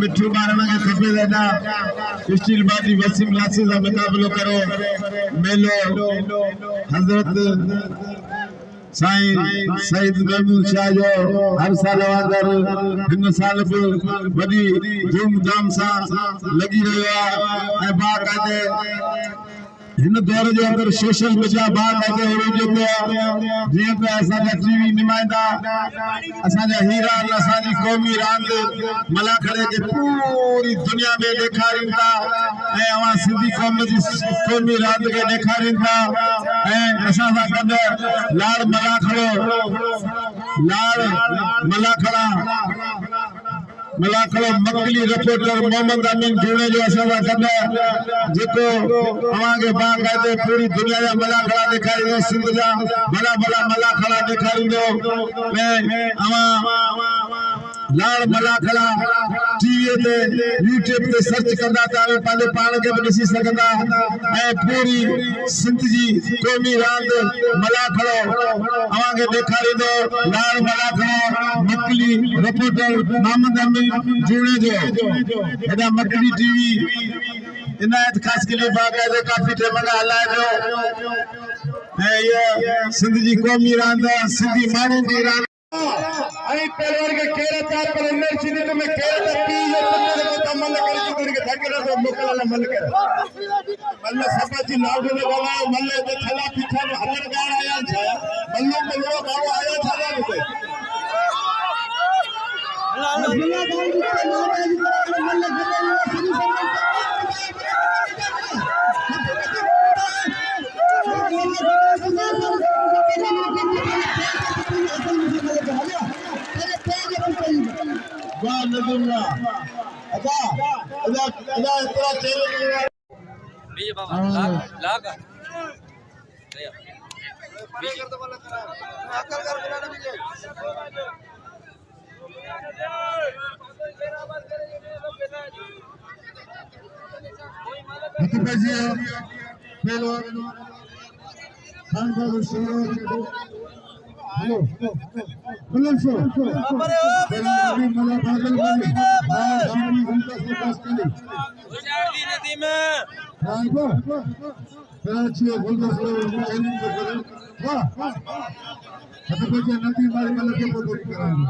मिठू मारण के खपे दादा स्टील बाजी वसीम लासी का मुकाबलो करो मेलो हजरत साईं सईद महमूद शाह जो हर साल वांगर हिन साल भी वॾी धूमधाम सां लगी रहियो आहे ऐं बाक़ाइदे हिन दौर जे अंदर सोशल मीडिया बाक़ाइदे वीडियो कयो जीअं त असांजा टीवी नुमाइंदा असांजा हीरा असांजी क़ौमी रांद मलाखड़े खे पूरी दुनिया में ॾेखारीनि था ऐं अवां सिंधी क़ौम जी क़ौमी रांद खे ॾेखारीनि था ऐं असां सां गॾु लाड़ मलाखड़ा मकली रिपोर्टर मोहम्मद अमीन झूणे जो असां सां गॾु जेको अवांखे बाक़ाइदे पूरी दुनिया जा मलाखड़ा ॾेखारींदो सिंध जा भला भला मलाखड़ा ॾेखारींदो ऐं अवां लाड़ मलाखड़ा टीवी ते यूट्यूब ते सर्च कंदा त पंहिंजे पाण खे बि ॾिसी सघंदा ऐं पूरी सिंध जी क़ौमी रांदि मलाखड़ो अवांखे ॾेखारींदो लाड़ मलाखड़ा मकली रिपोर्टर मोहम्मद अमीन झूणे जो हेॾा मकली टीवी इनायत ख़ासि के लिए बाक़ाइदे काफ़ी टाइम खां हलाए पियो ऐं इहा सिंध जी क़ौमी रांदि सिंधी माण्हुनि जी रांदि आई पहलवान के केरा तार पर अंदर सीधी तो मैं केरा पी जो पत्ते को मन कर के धकेला तो मोकला मन कर मल्ले सपाची लाउड में बोला मल्ले तो थला पीछा में हलर गाड़ आया था मल्लो मल्लो गाड़ आया था ना कोई मल्ला गाड़ के मल्ले वाह नदुल्ला अदा इतना चेहरे बीजे बाबा लाग बीजे कर दो वाला कर बोला ना बीजे हकीकत पहलवान खान बाबू शेरो हेलो बुलंद सो अभी मला बादल वाली हां शामी उनका से पास करी गुजराती नदी में हां को कराची गुलदस चैलेंज करे वाह हकीकत नदी मारी मला के फोटो करानी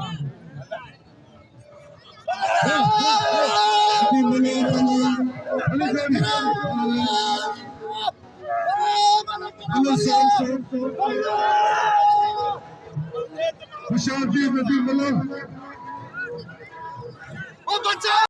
नदी मने हेलो सो खुशाल जी नदी मिलो ओ बच्चा